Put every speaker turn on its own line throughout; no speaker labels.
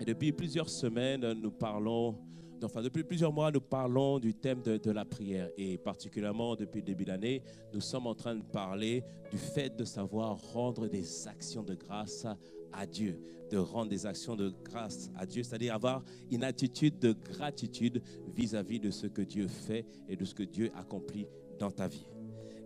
Et depuis plusieurs semaines, depuis plusieurs mois, nous parlons du thème de la prière. Et particulièrement depuis le début de l'année, nous sommes en train de parler du fait de savoir rendre des actions de grâce à Dieu. De rendre des actions de grâce à Dieu, c'est-à-dire avoir une attitude de gratitude vis-à-vis de ce que Dieu fait et de ce que Dieu accomplit dans ta vie.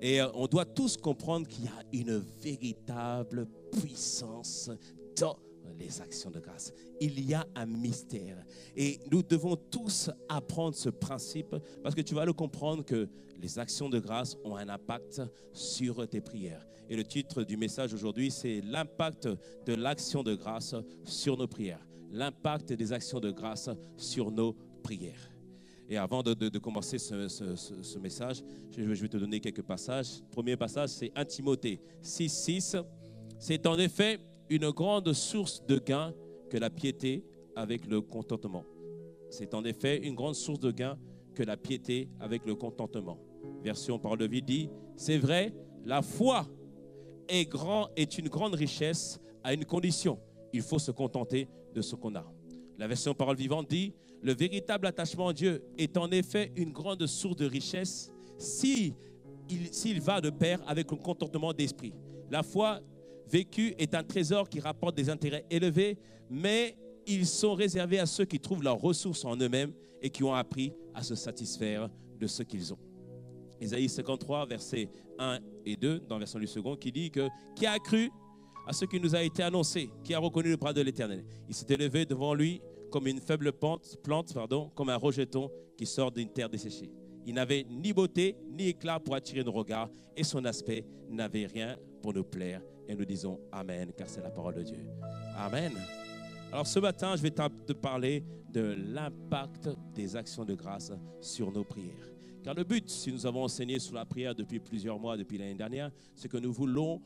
Et on doit tous comprendre qu'il y a une véritable puissance dans les actions de grâce. Il y a un mystère et nous devons tous apprendre ce principe parce que tu vas le comprendre que les actions de grâce ont un impact sur tes prières. Et le titre du message aujourd'hui, c'est l'impact de l'action de grâce sur nos prières. L'impact des actions de grâce sur nos prières. Et avant de commencer ce message, je vais te donner quelques passages. Le premier passage, c'est 1 Timothée 6,6. C'est en effet une grande source de gain que la piété avec le contentement. C'est en effet une grande source de gain que la piété avec le contentement. Version Parole de vie dit, c'est vrai, la foi est une grande richesse à une condition. Il faut se contenter de ce qu'on a. La version Parole vivante dit, le véritable attachement à Dieu est en effet une grande source de richesse s'il va de pair avec le contentement d'esprit. La foi vécue est un trésor qui rapporte des intérêts élevés, mais ils sont réservés à ceux qui trouvent leurs ressources en eux-mêmes et qui ont appris à se satisfaire de ce qu'ils ont. Ésaïe 53, versets 1 et 2, dans la version du second, qui dit que « Qui a cru à ce qui nous a été annoncé, qui a reconnu le bras de l'Éternel. Il s'est élevé devant lui comme une faible plante, comme un rejeton qui sort d'une terre desséchée. Il n'avait ni beauté ni éclat pour attirer nos regards et son aspect n'avait rien pour nous plaire. » Et nous disons Amen, car c'est la parole de Dieu. Amen. Alors ce matin, je vais te parler de l'impact des actions de grâce sur nos prières. Car le but, si nous avons enseigné sur la prière depuis plusieurs mois, depuis l'année dernière, c'est que nous voulons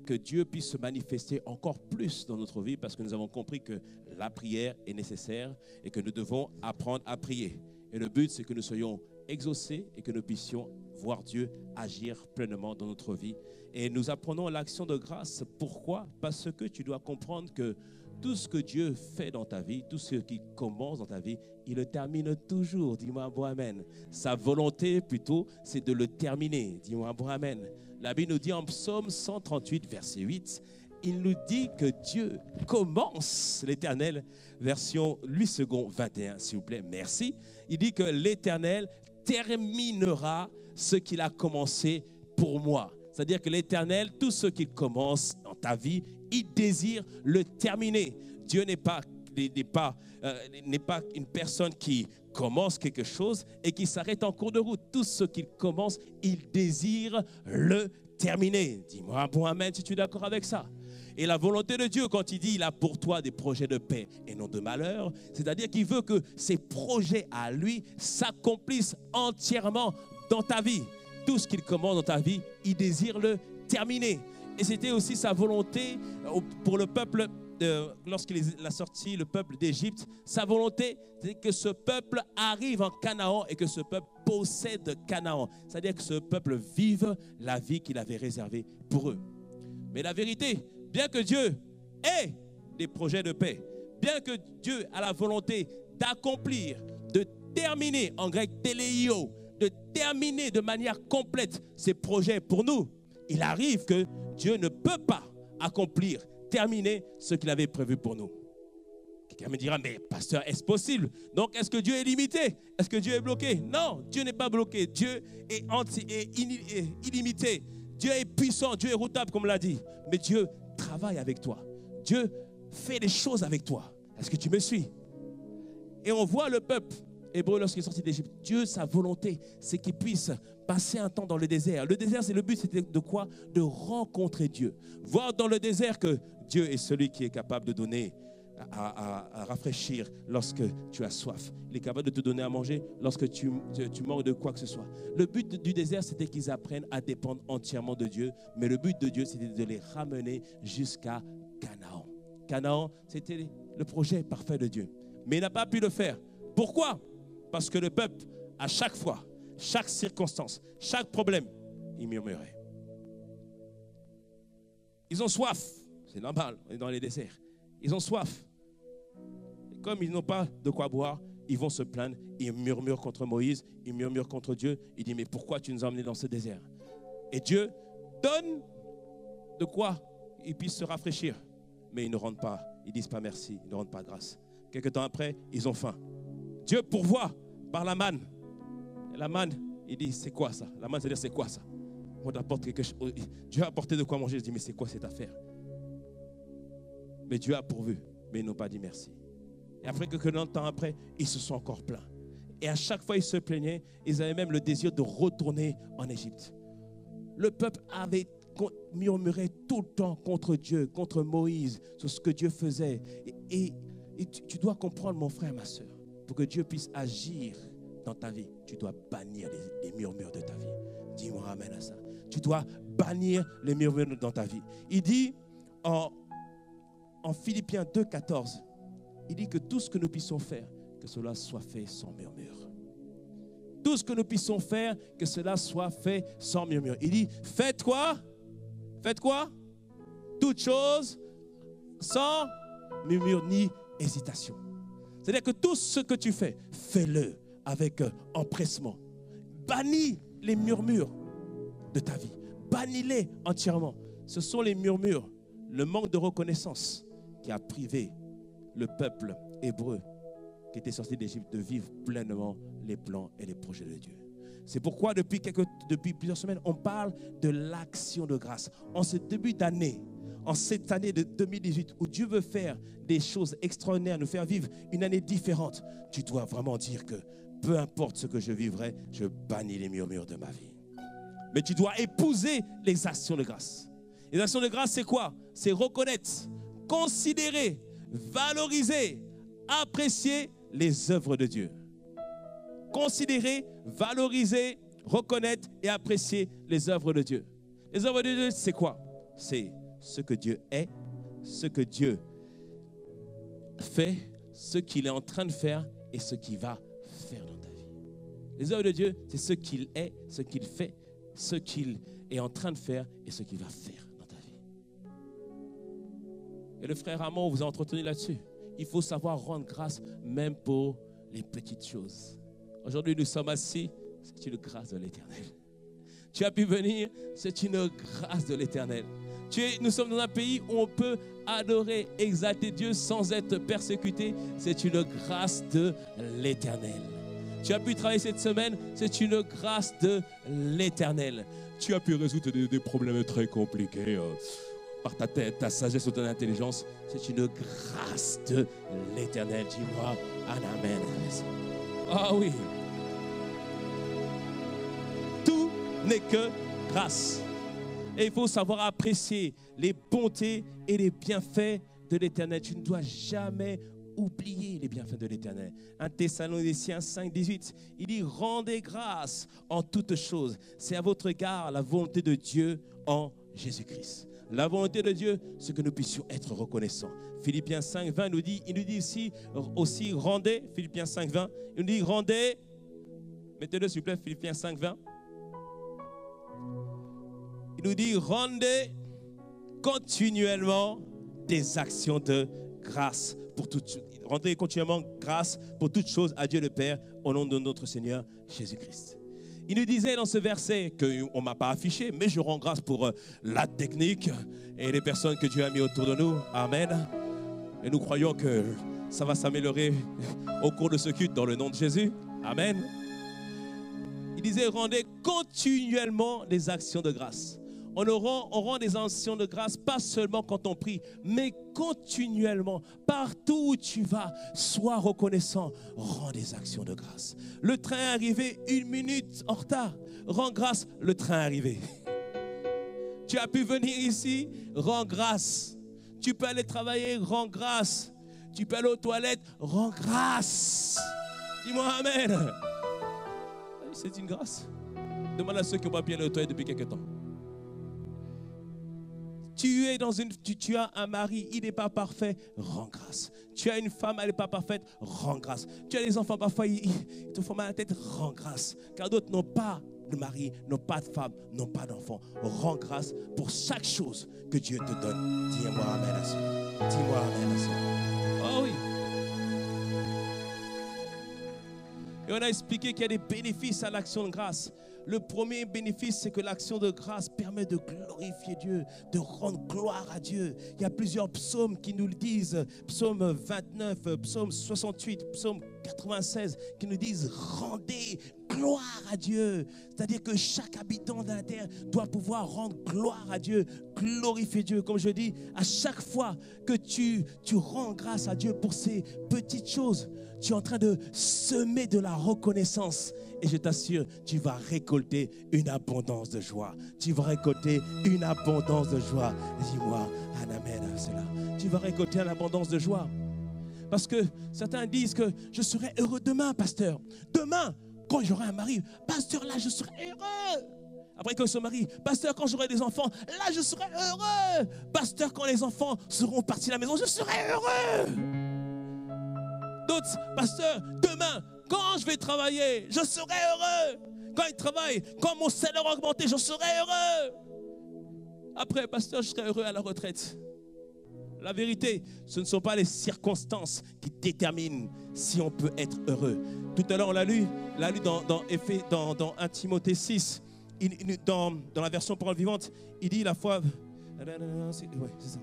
que Dieu puisse se manifester encore plus dans notre vie parce que nous avons compris que la prière est nécessaire et que nous devons apprendre à prier. Et le but, c'est que nous soyons exaucés et que nous puissions voir Dieu agir pleinement dans notre vie. Et nous apprenons l'action de grâce. Pourquoi? Parce que tu dois comprendre que tout ce que Dieu fait dans ta vie, tout ce qui commence dans ta vie, il le termine toujours. Dis-moi un bon amen. Sa volonté, plutôt, c'est de le terminer. Dis-moi un bon amen. La Bible nous dit en Psaume 138, verset 8, il nous dit que Dieu commence, l'Éternel, version 8 secondes 21, s'il vous plaît, merci. Il dit que l'Éternel terminera ce qu'il a commencé pour moi. C'est-à-dire que l'Éternel, tout ce qu'il commence dans ta vie, il désire le terminer. Dieu n'est pas une personne qui commence quelque chose et qui s'arrête en cours de route. Tout ce qu'il commence, il désire le terminer. Dis-moi un bon amen si tu es d'accord avec ça. Et la volonté de Dieu, quand il dit il a pour toi des projets de paix et non de malheur, c'est-à-dire qu'il veut que ses projets à lui s'accomplissent entièrement dans ta vie. Tout ce qu'il commence dans ta vie, il désire le terminer. Et c'était aussi sa volonté pour le peuple, lorsqu'il a sorti le peuple d'Égypte, sa volonté, c'est que ce peuple arrive en Canaan et que ce peuple possède Canaan. C'est-à-dire que ce peuple vive la vie qu'il avait réservée pour eux. Mais la vérité, bien que Dieu ait des projets de paix, bien que Dieu a la volonté d'accomplir, de terminer, en grec téléio, de terminer de manière complète ses projets pour nous, il arrive que Dieu ne peut pas accomplir, terminer ce qu'il avait prévu pour nous. Quelqu'un me dira, mais pasteur, est-ce possible? Donc, est-ce que Dieu est limité? Est-ce que Dieu est bloqué? Non, Dieu n'est pas bloqué. Dieu est illimité. Dieu est puissant, Dieu est redoutable, comme on l'a dit. Mais Dieu travaille avec toi. Dieu fait des choses avec toi. Est-ce que tu me suis? Et on voit le peuple hébreu lorsqu'il est sorti d'Égypte. Dieu, sa volonté, c'est qu'il puisse passer un temps dans le désert. Le désert, c'est le but, c'était de quoi? De rencontrer Dieu. Voir dans le désert que Dieu est celui qui est capable de donner à rafraîchir lorsque tu as soif. Il est capable de te donner à manger lorsque tu manques de quoi que ce soit. Le but du désert, c'était qu'ils apprennent à dépendre entièrement de Dieu. Mais le but de Dieu, c'était de les ramener jusqu'à Canaan. Canaan, c'était le projet parfait de Dieu. Mais il n'a pas pu le faire. Pourquoi? Parce que le peuple, à chaque fois, chaque circonstance, chaque problème, il murmurait. Ils ont soif. C'est normal, on est dans les déserts. Ils ont soif. Comme ils n'ont pas de quoi boire, ils vont se plaindre, ils murmurent contre Moïse, ils murmurent contre Dieu. Il dit, mais pourquoi tu nous as emmenés dans ce désert? Et Dieu donne de quoi ils puissent se rafraîchir. Mais ils ne rendent pas, ils ne disent pas merci, ils ne rendent pas grâce. Quelque temps après, ils ont faim. Dieu pourvoit par la manne. Et la manne, il dit, c'est quoi ça? La manne, c'est-à-dire, c'est quoi ça? On t'apporte quelque chose. Dieu a apporté de quoi manger. Je dis, mais c'est quoi cette affaire? Mais Dieu a pourvu, mais ils n'ont pas dit merci. Et après, quelques temps après, ils se sont encore plaints. Et à chaque fois, ils se plaignaient. Ils avaient même le désir de retourner en Égypte. Le peuple avait murmuré tout le temps contre Dieu, contre Moïse, sur ce que Dieu faisait. Et tu dois comprendre, mon frère, ma soeur, pour que Dieu puisse agir dans ta vie, tu dois bannir les murmures de ta vie. Dis-moi amen à ça. Tu dois bannir les murmures dans ta vie. Il dit en Philippiens 2,14, il dit que tout ce que nous puissions faire, que cela soit fait sans murmure. Tout ce que nous puissions faire, que cela soit fait sans murmure. Il dit, faites quoi? Faites quoi? Toutes choses sans murmure ni hésitation. C'est-à-dire que tout ce que tu fais, fais-le avec empressement. Bannis les murmures de ta vie. Bannis-les entièrement. Ce sont les murmures, le manque de reconnaissance qui a privé le peuple hébreu qui était sorti d'Égypte de vivre pleinement les plans et les projets de Dieu. C'est pourquoi depuis plusieurs semaines, on parle de l'action de grâce. En ce début d'année, en cette année de 2018, où Dieu veut faire des choses extraordinaires, nous faire vivre une année différente, tu dois vraiment dire que peu importe ce que je vivrai, je bannis les murmures de ma vie. Mais tu dois épouser les actions de grâce. Les actions de grâce, c'est quoi? C'est reconnaître, considérer, valoriser, apprécier les œuvres de Dieu. Considérer, valoriser, reconnaître et apprécier les œuvres de Dieu. Les œuvres de Dieu, c'est quoi? C'est ce que Dieu est, ce que Dieu fait, ce qu'il est en train de faire et ce qu'il va faire dans ta vie. Les œuvres de Dieu, c'est ce qu'il est, ce qu'il fait, ce qu'il est en train de faire et ce qu'il va faire dans ta vie. Et le frère Ramon vous a entretenu là-dessus. Il faut savoir rendre grâce même pour les petites choses. Aujourd'hui, nous sommes assis, c'est une grâce de l'Éternel. Tu as pu venir, c'est une grâce de l'Éternel. Nous sommes dans un pays où on peut adorer, exalter Dieu sans être persécuté. C'est une grâce de l'Éternel. Tu as pu travailler cette semaine, c'est une grâce de l'Éternel. Tu as pu résoudre des problèmes très compliqués par ta tête, ta sagesse ou ton intelligence. C'est une grâce de l'Éternel. Dis-moi un amen. Ah oui. Tout n'est que grâce. Et il faut savoir apprécier les bontés et les bienfaits de l'Éternel. Tu ne dois jamais oublier les bienfaits de l'Éternel. 1 Thessaloniciens 5, 18, il dit « Rendez grâce en toutes choses. C'est à votre égard la volonté de Dieu en Jésus-Christ. » La volonté de Dieu, c'est que nous puissions être reconnaissants. Philippiens 5, 20 il nous dit ici aussi « Rendez », Philippiens 5, 20, il nous dit « Rendez », mettez-le s'il vous plaît, Philippiens 5, 20. Il nous dit, rendez continuellement des actions de grâce pour toutes choses. Rendez continuellement grâce pour toutes choses à Dieu le Père au nom de notre Seigneur Jésus-Christ. Il nous disait dans ce verset qu'on ne m'a pas affiché, mais je rends grâce pour la technique et les personnes que Dieu a mis autour de nous. Amen. Et nous croyons que ça va s'améliorer au cours de ce culte dans le nom de Jésus. Amen. Il disait, rendez continuellement des actions de grâce. On rend des actions de grâce, pas seulement quand on prie, mais continuellement. Partout où tu vas, sois reconnaissant, rends des actions de grâce. Le train est arrivé 1 minute en retard. Rends grâce, le train est arrivé. Tu as pu venir ici, rends grâce. Tu peux aller travailler, rends grâce. Tu peux aller aux toilettes, rends grâce. Dis-moi amen. C'est une grâce. Demande à ceux qui n'ont pas pu aller aux toilettes depuis quelque temps. Tu as un mari, il n'est pas parfait, rends grâce. Tu as une femme, elle n'est pas parfaite, rends grâce. Tu as des enfants, parfois ils te font mal à la tête, rends grâce. Car d'autres n'ont pas de mari, n'ont pas de femme, n'ont pas d'enfants. Rends grâce pour chaque chose que Dieu te donne. Dis-moi amen à ça. Dis-moi amen à ça. Oh oui. Et on a expliqué qu'il y a des bénéfices à l'action de grâce. Le premier bénéfice, c'est que l'action de grâce permet de glorifier Dieu, de rendre gloire à Dieu. Il y a plusieurs psaumes qui nous le disent. Psaume 29, psaume 68, psaume 96, qui nous disent « Rendez gloire à Dieu ». C'est-à-dire que chaque habitant de la terre doit pouvoir rendre gloire à Dieu, glorifier Dieu. Comme je dis, à chaque fois que tu rends grâce à Dieu pour ces petites choses, tu es en train de semer de la reconnaissance. Et je t'assure, tu vas récolter une abondance de joie. Tu vas récolter une abondance de joie. Dis-moi un amen à cela. Tu vas récolter une abondance de joie. Parce que certains disent que je serai heureux demain, pasteur. Demain, quand j'aurai un mari, pasteur, là, je serai heureux. Après que se marie, pasteur, quand j'aurai des enfants, là, je serai heureux. Pasteur, quand les enfants seront partis de la maison, je serai heureux. D'autres, pasteur, demain, quand je vais travailler, je serai heureux. Quand il travaille, quand mon salaire va augmenter, je serai heureux. Après, pasteur, je serai heureux à la retraite. La vérité, ce ne sont pas les circonstances qui déterminent si on peut être heureux. Tout à l'heure, on l'a lu dans 1 Timothée 6, dans la version parole vivante, il dit la foi... Ouais, c'est ça.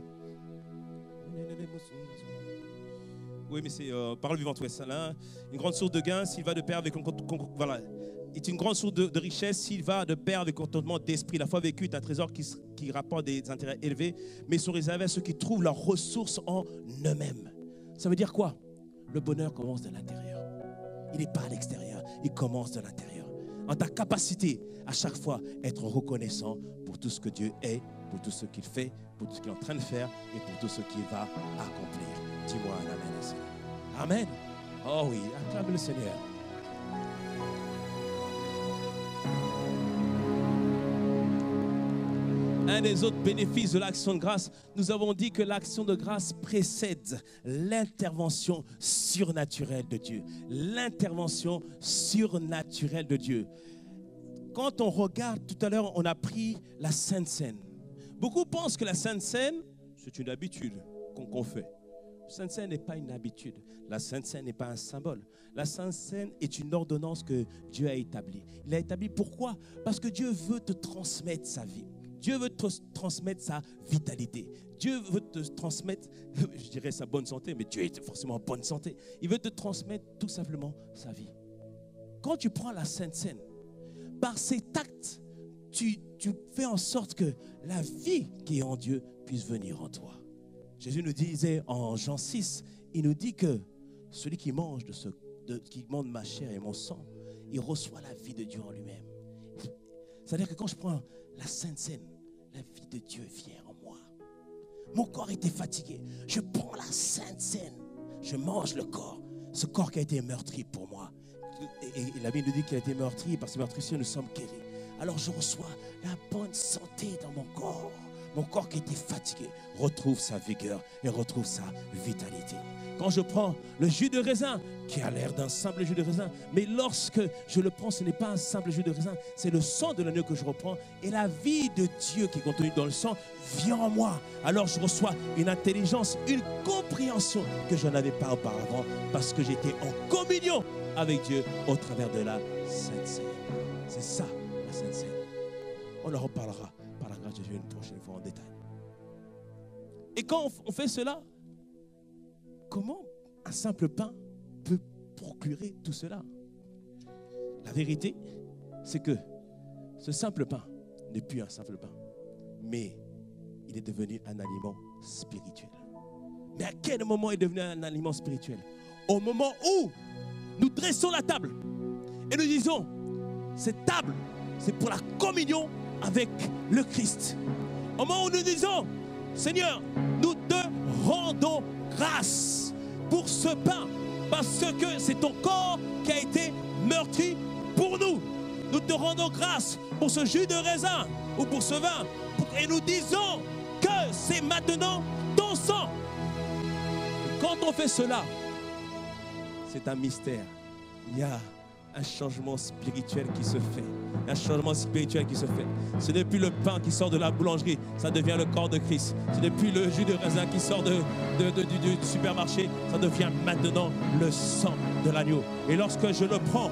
Oui, mais c'est parole vivante, ouais, ça là. Une grande source de gain s'il va de pair avec voilà, est une grande source de richesse s'il va de pair avec contentement d'esprit. La foi vécue est un trésor qui rapporte des intérêts élevés, mais sont réservés à ceux qui trouvent leurs ressources en eux-mêmes. Ça veut dire quoi? Le bonheur commence de l'intérieur. Il n'est pas à l'extérieur, il commence de l'intérieur. En ta capacité à chaque fois être reconnaissant pour tout ce que Dieu est, pour tout ce qu'il fait, pour tout ce qu'il est en train de faire et pour tout ce qu'il va accomplir. Dis-moi un amen à cela. Amen. Oh oui, acclame le Seigneur. Un des autres bénéfices de l'action de grâce, nous avons dit que l'action de grâce précède l'intervention surnaturelle de Dieu. L'intervention surnaturelle de Dieu. Quand on regarde, tout à l'heure, on a pris la Sainte Seine. Beaucoup pensent que la Sainte Seine, c'est une habitude qu'on fait. La Sainte Seine n'est pas une habitude. La Sainte Seine n'est pas un symbole. La Sainte Seine est une ordonnance que Dieu a établie. Il a établi pourquoi? Parce que Dieu veut te transmettre sa vie. Dieu veut te transmettre sa vitalité. Dieu veut te transmettre, je dirais sa bonne santé, mais Dieu est forcément en bonne santé. Il veut te transmettre tout simplement sa vie. Quand tu prends la Sainte Seine, par cet acte, tu fais en sorte que la vie qui est en Dieu puisse venir en toi. Jésus nous disait en Jean 6, il nous dit que celui qui mange qui mange ma chair et mon sang, il reçoit la vie de Dieu en lui-même. C'est-à-dire que quand je prends la Sainte Seine, la vie de Dieu vient en moi. Mon corps était fatigué. Je prends la Sainte Seine, je mange le corps, ce corps qui a été meurtri pour moi. Et la Bible nous dit qu'il a été meurtri, parce que meurtrisseurs nous sommes guéris. Alors je reçois la bonne santé dans mon corps. Mon corps qui était fatigué retrouve sa vigueur et retrouve sa vitalité. Quand je prends le jus de raisin, qui a l'air d'un simple jus de raisin, mais lorsque je le prends, ce n'est pas un simple jus de raisin, c'est le sang de l'agneau que je reprends, et la vie de Dieu qui est contenue dans le sang vient en moi. Alors je reçois une intelligence, une compréhension que je n'avais pas auparavant, parce que j'étais en communion avec Dieu au travers de la Sainte Seine. C'est ça, la Sainte Seine. On en reparlera par la grâce de Dieu une prochaine fois en détail. Et quand on fait cela, comment un simple pain peut procurer tout cela? La vérité, c'est que ce simple pain n'est plus un simple pain, mais il est devenu un aliment spirituel. Mais à quel moment est devenu un aliment spirituel? Au moment où nous dressons la table et nous disons, cette table, c'est pour la communion avec le Christ. Au moment où nous disons, Seigneur, nous te rendons grâce pour ce pain, parce que c'est ton corps qui a été meurtri pour nous. Nous te rendons grâce pour ce jus de raisin ou pour ce vin, et nous disons que c'est maintenant ton sang. Et quand on fait cela, c'est un mystère. Il y a un changement spirituel qui se fait. Un changement spirituel qui se fait. Ce n'est plus le pain qui sort de la boulangerie, ça devient le corps de Christ. Ce n'est plus le jus de raisin qui sort du supermarché, ça devient maintenant le sang de l'agneau. Et lorsque je le prends,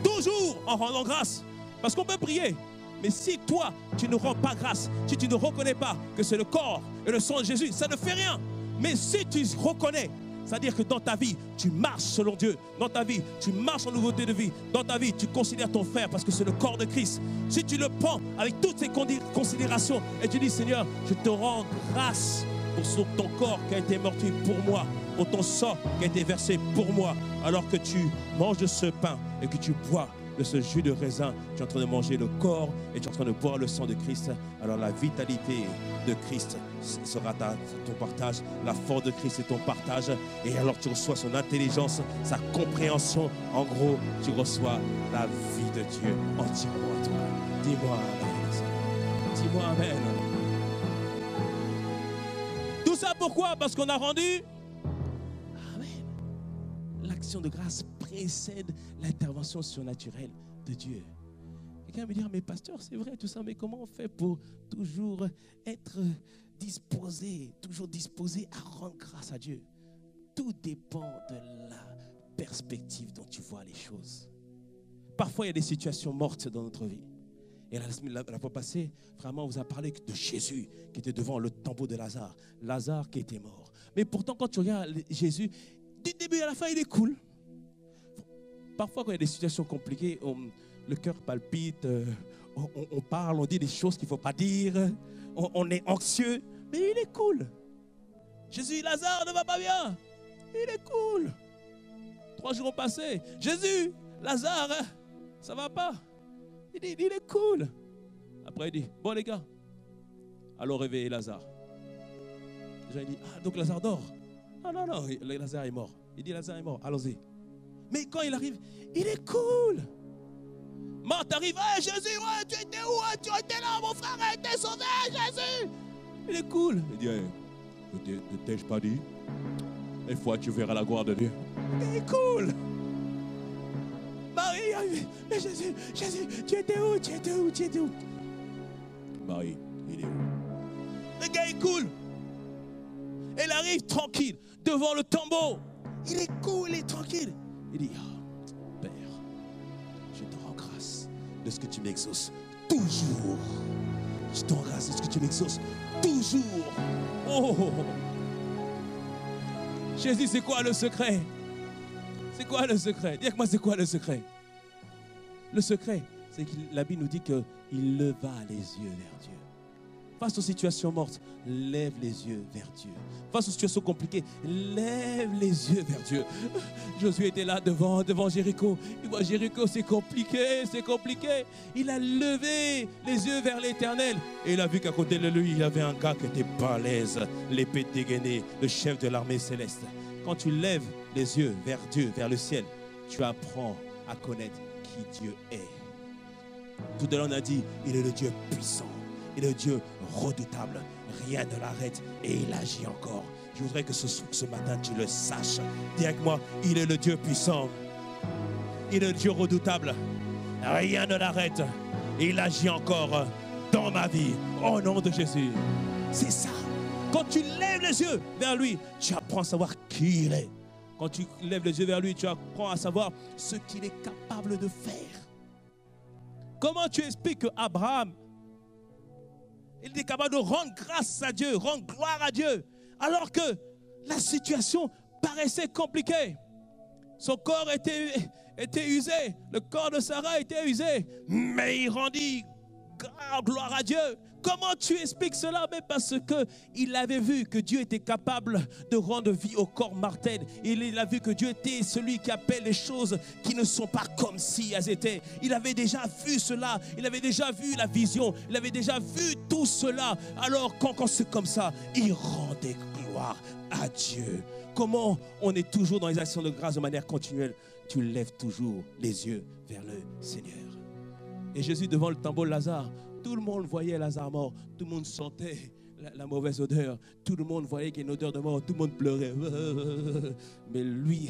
toujours en rendant grâce, parce qu'on peut prier, mais si toi, tu ne rends pas grâce, si tu ne reconnais pas que c'est le corps et le sang de Jésus, ça ne fait rien. Mais si tu reconnais, c'est-à-dire que dans ta vie, tu marches selon Dieu. Dans ta vie, tu marches en nouveauté de vie. Dans ta vie, tu considères ton frère parce que c'est le corps de Christ. Si tu le prends avec toutes ces considérations et tu dis, Seigneur, je te rends grâce pour ton corps qui a été meurtri pour moi, pour ton sang qui a été versé pour moi, alors que tu manges de ce pain et que tu bois de ce jus de raisin, tu es en train de manger le corps et tu es en train de boire le sang de Christ. Alors la vitalité de Christ sera ton partage, la force de Christ est ton partage, et alors tu reçois son intelligence, sa compréhension. En gros, tu reçois la vie de Dieu entièrement à toi. Dis-moi Amen. Dis-moi Amen. Tout ça pourquoi? Parce qu'on a rendu Amen. L'action de grâce précède l'intervention surnaturelle de Dieu. Quelqu'un me dit, mais pasteur, c'est vrai tout ça, mais comment on fait pour toujours être toujours disposé à rendre grâce à Dieu? Tout dépend de la perspective dont tu vois les choses. Parfois, il y a des situations mortes dans notre vie. Et la fois passée, vraiment, on vous a parlé de Jésus qui était devant le tombeau de Lazare. Lazare qui était mort. Mais pourtant, quand tu regardes Jésus, du début à la fin, il est cool. Parfois, quand il y a des situations compliquées, le cœur palpite, on parle, on dit des choses qu'il ne faut pas dire, on est anxieux, mais il est cool. Jésus, Lazare ne va pas bien. Il est cool. 3 jours ont passé. Jésus, Lazare, ça ne va pas. Il est cool. Après, il dit, bon les gars, allons réveiller Lazare. Les gens disent, donc Lazare dort. Ah non, Lazare est mort. Il dit, Lazare est mort, allons-y. Mais quand il arrive, il est cool. Marthe arrive, hey, Jésus, ouais, tu étais où? Tu étais là, mon frère a été sauvé, Jésus. Il est cool. Il dit, hey, ne t'ai-je pas dit? Une fois, tu verras la gloire de Dieu. Il est cool. Marie arrive, mais Jésus, tu étais où? Marie, il est où? Le gars est cool. Elle arrive tranquille devant le tombeau. Il est cool, il est tranquille. Il dit, Père, je te rends grâce de ce que tu m'exauces toujours. Je te rends grâce de ce que tu m'exauces toujours. Oh. Jésus, c'est quoi le secret? C'est quoi le secret? Dis-moi, c'est quoi le secret? Le secret, c'est que la Bible nous dit qu'il leva les yeux vers Dieu. Face aux situations mortes, lève les yeux vers Dieu. Face aux situations compliquées, lève les yeux vers Dieu. Josué était là devant Jéricho. Il voit Jéricho, c'est compliqué. Il a levé les yeux vers l'Éternel. Et il a vu qu'à côté de lui, il y avait un gars qui était balèze, l'épée dégainée, le chef de l'armée céleste. Quand tu lèves les yeux vers Dieu, vers le ciel, tu apprends à connaître qui Dieu est. Tout à l'heure, on a dit, il est le Dieu puissant. Il est le Dieu redoutable. Rien ne l'arrête et il agit encore. Je voudrais que ce matin, tu le saches. Dis avec moi, il est le Dieu puissant. Il est le Dieu redoutable. Rien ne l'arrête. Et il agit encore dans ma vie. Au nom de Jésus. C'est ça. Quand tu lèves les yeux vers lui, tu apprends à savoir qui il est. Quand tu lèves les yeux vers lui, tu apprends à savoir ce qu'il est capable de faire. Comment tu expliques qu'Abraham, il était capable de rendre grâce à Dieu, rendre gloire à Dieu, alors que la situation paraissait compliquée. Son corps était usé, le corps de Sarah était usé, mais il rendit gloire à Dieu. Comment tu expliques cela? Mais parce qu'il avait vu que Dieu était capable de rendre vie au corps mortel. Il a vu que Dieu était celui qui appelle les choses qui ne sont pas comme si elles étaient. Il avait déjà vu cela. Il avait déjà vu la vision. Il avait déjà vu tout cela. Alors quand c'est comme ça, il rendait gloire à Dieu. Comment on est toujours dans les actions de grâce de manière continuelle? Tu lèves toujours les yeux vers le Seigneur. Et Jésus devant le tombeau de Lazare, tout le monde voyait Lazare mort. Tout le monde sentait la mauvaise odeur. Tout le monde voyait qu'il y a une odeur de mort. Tout le monde pleurait. Mais lui.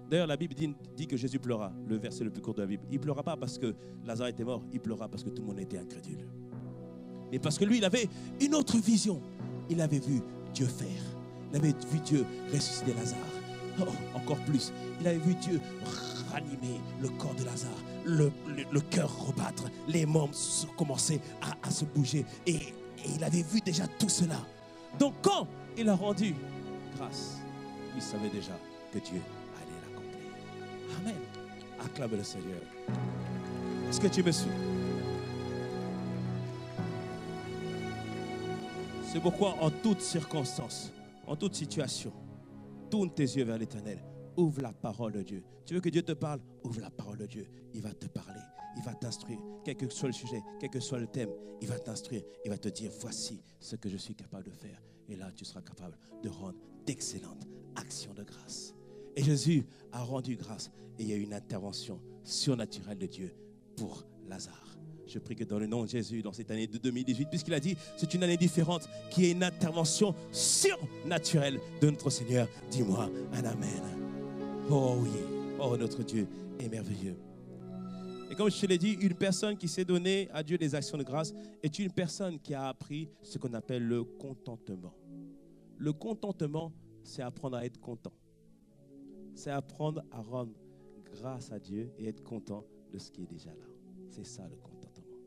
D'ailleurs, la Bible dit que Jésus pleura. Le verset le plus court de la Bible. Il ne pleura pas parce que Lazare était mort. Il pleura parce que tout le monde était incrédule. Mais parce que lui, il avait une autre vision. Il avait vu Dieu faire. Il avait vu Dieu ressusciter Lazare. Oh, encore plus. Il avait vu Dieu ranimer le corps de Lazare, le cœur rebattre, les membres commencer à se bouger. Et il avait vu déjà tout cela. Donc quand il a rendu grâce, il savait déjà que Dieu allait l'accomplir. Amen. Acclame le Seigneur. Est-ce que tu me suis? C'est pourquoi en toute circonstance, en toute situation, tourne tes yeux vers l'Éternel. Ouvre la parole de Dieu. Tu veux que Dieu te parle? Ouvre la parole de Dieu. Il va te parler. Il va t'instruire. Quel que soit le sujet, quel que soit le thème, il va t'instruire. Il va te dire, voici ce que je suis capable de faire. Et là, tu seras capable de rendre d'excellentes actions de grâce. Et Jésus a rendu grâce. Et il y a eu une intervention surnaturelle de Dieu pour Lazare. Je prie que dans le nom de Jésus, dans cette année de 2018, puisqu'il a dit, c'est une année différente, qu'il y ait une intervention surnaturelle de notre Seigneur. Dis-moi un amen. Oh oui, oh notre Dieu est merveilleux. Et comme je te l'ai dit, une personne qui s'est donnée à Dieu des actions de grâce est une personne qui a appris ce qu'on appelle le contentement. Le contentement, c'est apprendre à être content. C'est apprendre à rendre grâce à Dieu et être content de ce qui est déjà là. C'est ça le contentement.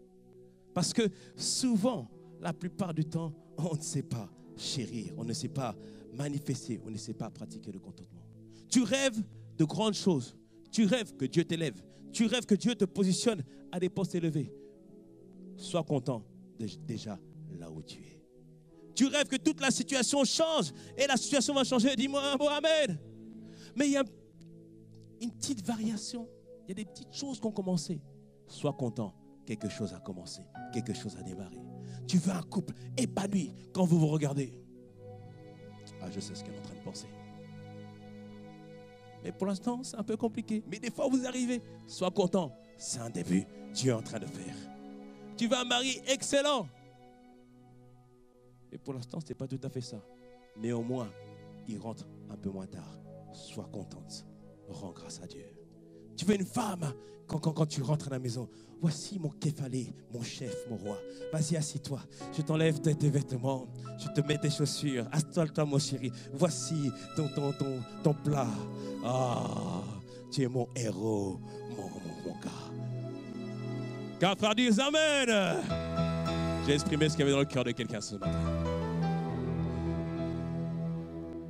Parce que souvent, la plupart du temps, on ne sait pas chérir, on ne sait pas manifester, on ne sait pas pratiquer le contentement. Tu rêves de grandes choses. Tu rêves que Dieu t'élève. Tu rêves que Dieu te positionne à des postes élevés. Sois content déjà là où tu es. Tu rêves que toute la situation change et la situation va changer. Dis-moi un mot, amen. Mais il y a une petite variation. Il y a des petites choses qui ont commencé. Sois content. Quelque chose a commencé. Quelque chose a démarré. Tu veux un couple épanoui quand vous vous regardez. Ah, je sais ce qu'elle est en train de penser. Mais pour l'instant, c'est un peu compliqué. Mais des fois, vous arrivez. Sois content. C'est un début. Dieu est en train de faire. Tu veux un mari excellent. Et pour l'instant, ce n'est pas tout à fait ça. Mais au moins, il rentre un peu moins tard. Sois contente. Rends grâce à Dieu. Tu veux une femme quand tu rentres à la maison. Voici mon kéfalé, mon chef, mon roi. Vas-y, assis-toi. Je t'enlève tes vêtements. Je te mets tes chaussures. Assis-toi, mon chéri. Voici ton plat. Ah, tu es mon héros, mon gars. Car frère disent amen. J'ai exprimé ce qu'il y avait dans le cœur de quelqu'un ce matin.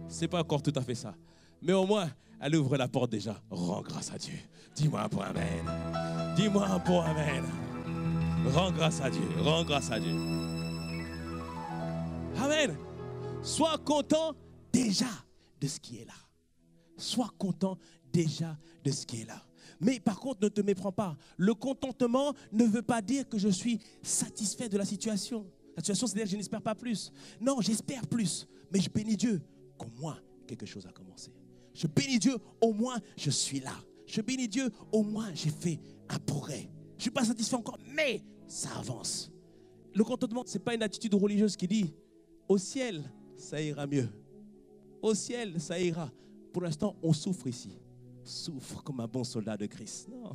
C'est pas encore tout à fait ça. Mais au moins, elle ouvre la porte déjà. Rends grâce à Dieu. Dis-moi un bon amen. Dis-moi un bon amen. Rends grâce à Dieu. Rends grâce à Dieu. Amen. Sois content déjà de ce qui est là. Sois content déjà de ce qui est là. Mais par contre, ne te méprends pas. Le contentement ne veut pas dire que je suis satisfait de la situation. La situation, c'est-à-dire que je n'espère pas plus. Non, j'espère plus. Mais je bénis Dieu qu'au moins quelque chose a commencé. Je bénis Dieu, au moins je suis là. Je bénis Dieu, au moins j'ai fait un progrès. Je ne suis pas satisfait encore, mais ça avance. Le contentement, ce n'est pas une attitude religieuse qui dit au ciel, ça ira mieux. Au ciel, ça ira. Pour l'instant, on souffre ici. Souffre comme un bon soldat de Christ. Non.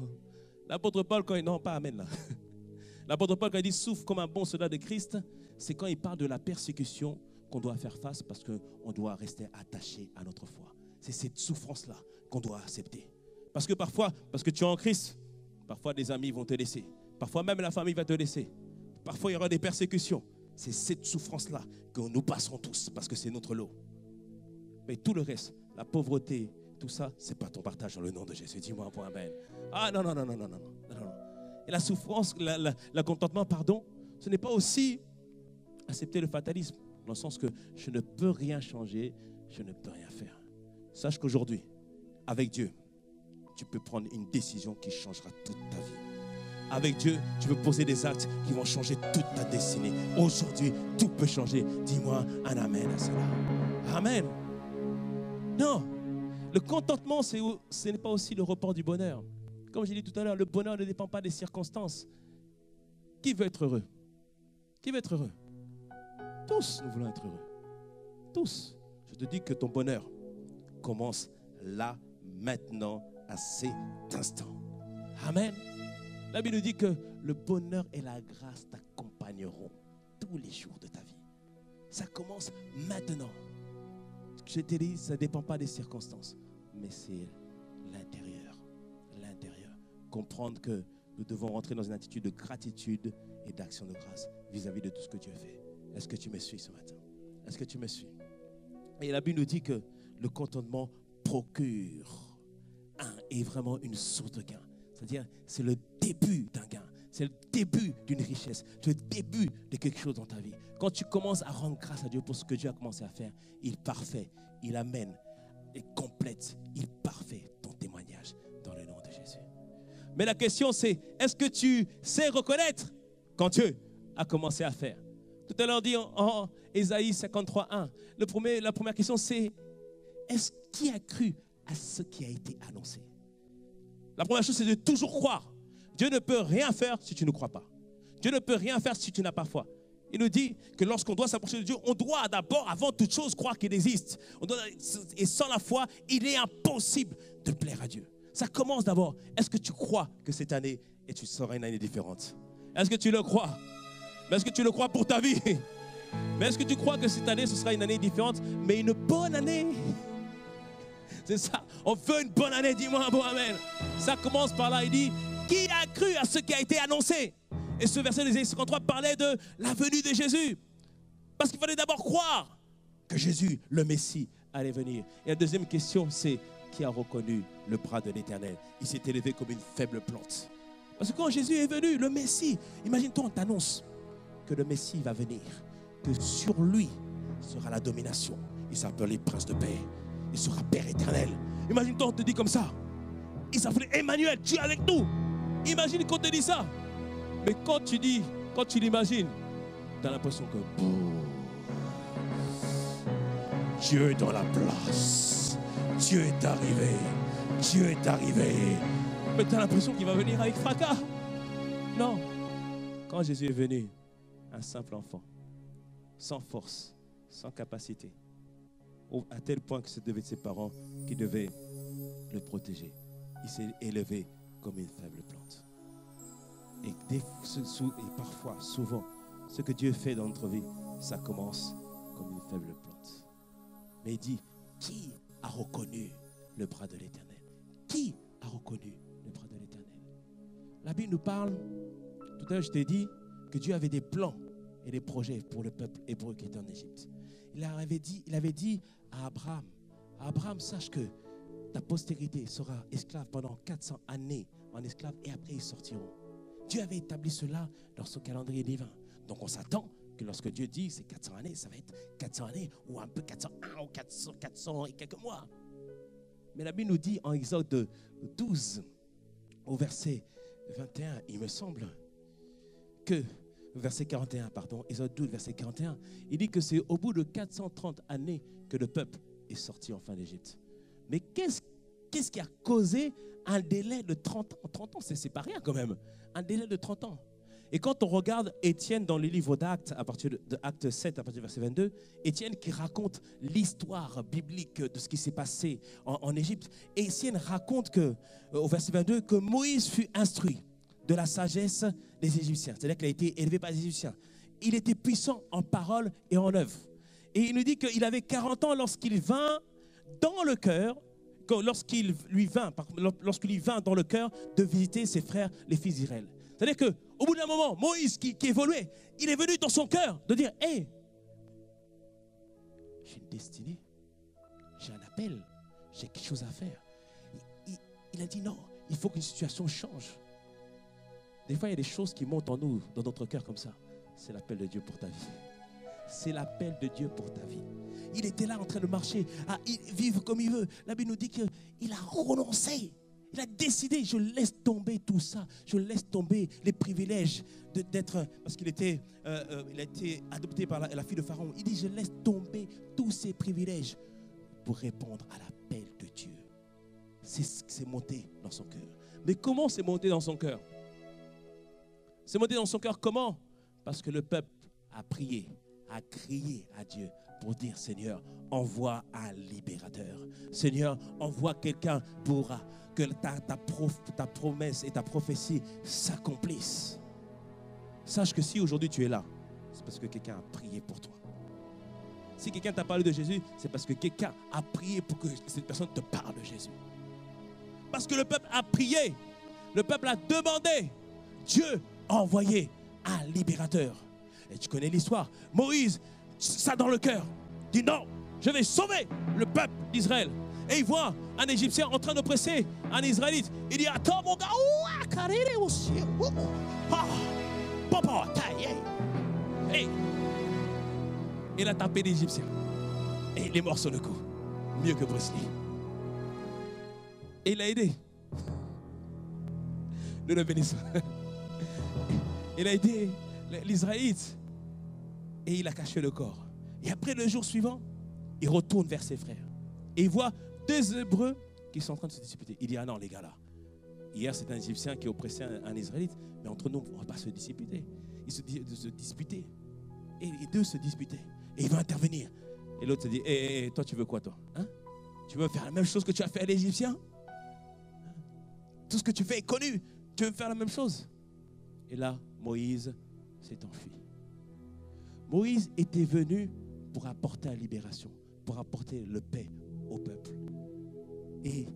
L'apôtre Paul, quand il... Non, pas amen là. L'apôtre Paul, quand il dit souffre comme un bon soldat de Christ, c'est quand il parle de la persécution qu'on doit faire face parce qu'on doit rester attaché à notre foi. C'est cette souffrance-là qu'on doit accepter. Parce que parfois, parce que tu es en Christ, parfois des amis vont te laisser. Parfois même la famille va te laisser. Parfois il y aura des persécutions. C'est cette souffrance-là que nous passerons tous parce que c'est notre lot. Mais tout le reste, la pauvreté, tout ça, ce n'est pas ton partage dans le nom de Jésus. Dis-moi un point amen. Ah non. Et la souffrance, le contentement, pardon, ce n'est pas aussi accepter le fatalisme. Dans le sens que je ne peux rien changer, je ne peux rien faire. Sache qu'aujourd'hui, avec Dieu, tu peux prendre une décision qui changera toute ta vie. Avec Dieu, tu peux poser des actes qui vont changer toute ta destinée. Aujourd'hui, tout peut changer. Dis-moi un amen à cela. Amen. Non, le contentement, ce n'est pas aussi le report du bonheur. Comme j'ai dit tout à l'heure, le bonheur ne dépend pas des circonstances. Qui veut être heureux? Qui veut être heureux? Tous, nous voulons être heureux. Tous. Je te dis que ton bonheur commence là, maintenant, à cet instant. Amen. La Bible nous dit que le bonheur et la grâce t'accompagneront tous les jours de ta vie. Ça commence maintenant. Je te dis, ça ne dépend pas des circonstances, mais c'est l'intérieur. L'intérieur. Comprendre que nous devons rentrer dans une attitude de gratitude et d'action de grâce vis-à-vis de tout ce que Dieu fait. Est-ce que tu me suis ce matin? Est-ce que tu me suis? Et la Bible nous dit que le contentement procure est vraiment une source de gain. C'est-à-dire, c'est le début d'un gain. C'est le début d'une richesse. C'est le début de quelque chose dans ta vie. Quand tu commences à rendre grâce à Dieu pour ce que Dieu a commencé à faire, il parfait, il amène, il complète, il parfait ton témoignage dans le nom de Jésus. Mais la question c'est, est-ce que tu sais reconnaître quand Dieu a commencé à faire? Tout à l'heure dit en Ésaïe 53:1, la première question c'est, qui a cru à ce qui a été annoncé? La première chose c'est de toujours croire. Dieu ne peut rien faire si tu ne crois pas. Dieu ne peut rien faire si tu n'as pas foi. Il nous dit que lorsqu'on doit s'approcher de Dieu, on doit d'abord, avant toute chose, croire qu'il existe. Et sans la foi, il est impossible de plaire à Dieu. Ça commence d'abord. Est-ce que tu crois que cette année, et tu seras une année différente? Est-ce que tu le crois? Mais est-ce que tu le crois pour ta vie? Mais est-ce que tu crois que cette année, ce sera une année différente, mais une bonne année? C'est ça. On veut une bonne année. Dis-moi un bon amen. Ça commence par là. Il dit, qui a cru à ce qui a été annoncé? Et ce verset d'Ésaïe 53 parlait de la venue de Jésus. Parce qu'il fallait d'abord croire que Jésus, le Messie, allait venir. Et la deuxième question, c'est qui a reconnu le bras de l'Éternel? Il s'est élevé comme une faible plante. Parce que quand Jésus est venu, le Messie, imagine-toi, on t'annonce que le Messie va venir, que sur lui sera la domination. Il s'appelle prince de paix. Il sera Père éternel. Imagine-toi, on te dit comme ça. Il s'appelait Emmanuel, Dieu avec nous. Imagine qu'on te dit ça. Mais quand tu l'imagines, tu as l'impression que Dieu est dans la place. Dieu est arrivé. Dieu est arrivé. Mais tu as l'impression qu'il va venir avec fracas. Non. Quand Jésus est venu, un simple enfant, sans force, sans capacité, à tel point que ce devait être ses parents qui devaient le protéger. Il s'est élevé comme une faible plante. Et parfois, souvent, ce que Dieu fait dans notre vie, ça commence comme une faible plante. Mais il dit, qui a reconnu le bras de l'Éternel? Qui a reconnu le bras de l'Éternel? La Bible nous parle, tout à l'heure je t'ai dit, que Dieu avait des plans et des projets pour le peuple hébreu qui était en Égypte. Il avait dit à Abraham, sache que ta postérité sera esclave pendant 400 années en esclave et après ils sortiront. Dieu avait établi cela dans son calendrier divin. Donc on s'attend que lorsque Dieu dit c'est 400 années, ça va être 400 années ou un peu 401 ou 400 et quelques mois. Mais la Bible nous dit en Exode 12 au verset 21, il me semble que verset 41, pardon, Exode 12 verset 41, il dit que c'est au bout de 430 années que le peuple est sorti enfin d'Égypte. Mais qu'est-ce qui a causé un délai de 30 ans? 30 ans, c'est pas rien quand même. Un délai de 30 ans. Et quand on regarde Étienne dans le livre d'Actes, à partir de Acte 7, à partir du verset 22, Étienne qui raconte l'histoire biblique de ce qui s'est passé en Égypte. Et Étienne raconte au verset 22 que Moïse fut instruit de la sagesse des Égyptiens. C'est-à-dire qu'il a été élevé par les Égyptiens. Il était puissant en parole et en œuvre. Et il nous dit qu'il avait 40 ans lorsqu'il vint dans le cœur, lorsqu'il lui vint dans le cœur de visiter ses frères, les fils d'Israël. C'est-à-dire qu'au bout d'un moment, Moïse qui évoluait, il est venu dans son cœur de dire, hey, j'ai une destinée, j'ai un appel, j'ai quelque chose à faire. Il a dit non, il faut qu'une situation change. Des fois, il y a des choses qui montent en nous, dans notre cœur comme ça. C'est l'appel de Dieu pour ta vie. C'est l'appel de Dieu pour ta vie. Il était là en train de marcher, à vivre comme il veut. La Bible nous dit qu'il a renoncé. Il a décidé, je laisse tomber tout ça. Je laisse tomber les privilèges d'être, parce qu'il il a été adopté par la fille de Pharaon. Il dit, je laisse tomber tous ces privilèges pour répondre à l'appel de Dieu. C'est monté dans son cœur. Mais comment c'est monté dans son cœur? C'est monté dans son cœur comment? Parce que le peuple a prié, à crier à Dieu pour dire, Seigneur, envoie un libérateur. Seigneur, envoie quelqu'un pour que ta promesse et ta prophétie s'accomplissent. Sache que si aujourd'hui tu es là, c'est parce que quelqu'un a prié pour toi. Si quelqu'un t'a parlé de Jésus, c'est parce que quelqu'un a prié pour que cette personne te parle de Jésus. Parce que le peuple a prié, le peuple a demandé, Dieu a envoyé un libérateur. Et tu connais l'histoire. Moïse, ça dans le cœur, dit non, je vais sauver le peuple d'Israël. Et il voit un Égyptien en train d'oppresser un Israélite. Il dit, attends mon gars, hey. Il a tapé l'Égyptien. Et il est mort sur le coup. Mieux que Bruce Lee. Et il a aidé. Nous le bénissons. Il a aidé l'Israélite. Et il a caché le corps. Et après, le jour suivant, il retourne vers ses frères. Et il voit deux Hébreux qui sont en train de se disputer. Il dit, ah non, les gars là. Hier, c'est un Égyptien qui oppressait un Israélite. Mais entre nous, on ne va pas se disputer. Ils se disputaient. Et les deux se disputaient. Et il va intervenir. Et l'autre se dit, toi, tu veux quoi, toi, hein? Tu veux faire la même chose que tu as fait à l'Égyptien? Tout ce que tu fais est connu. Tu veux faire la même chose? Et là, Moïse s'est enfui. Moïse était venu pour apporter la libération, pour apporter le paix au peuple. Et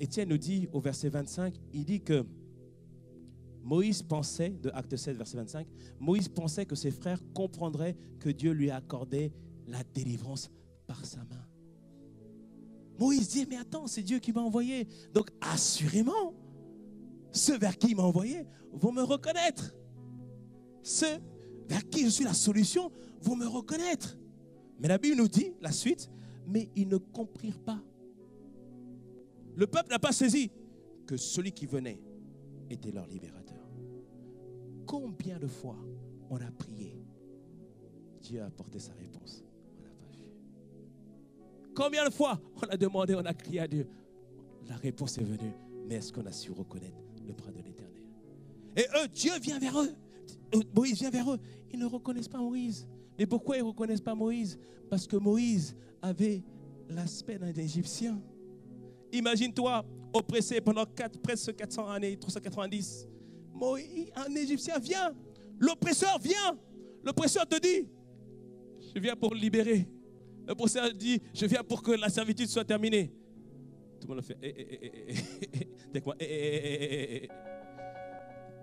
Étienne nous dit au verset 25, il dit que Moïse pensait, de Acte 7, verset 25, Moïse pensait que ses frères comprendraient que Dieu lui a accordé la délivrance par sa main. Moïse dit, mais attends, c'est Dieu qui m'a envoyé. Donc assurément, ceux vers qui il m'a envoyé vont me reconnaître. Ceux vers qui je suis la solution vont me reconnaître. Mais la Bible nous dit, la suite, mais ils ne comprirent pas. Le peuple n'a pas saisi que celui qui venait était leur libérateur. Combien de fois on a prié, Dieu a apporté sa réponse, on n'a pas vu. Combien de fois on a demandé, on a crié à Dieu, la réponse est venue, mais est-ce qu'on a su reconnaître le bras de l'Éternel? Et eux, Dieu vient vers eux, Moïse vient vers eux, ils ne reconnaissent pas Moïse. Mais pourquoi ils ne reconnaissent pas Moïse? Parce que Moïse avait l'aspect d'un Égyptien. Imagine-toi, oppressé pendant presque 400 années, 390. Un Égyptien vient, l'oppresseur vient. L'oppresseur te dit, je viens pour le libérer. L'oppresseur dit, je viens pour que la servitude soit terminée. Tout le monde le fait.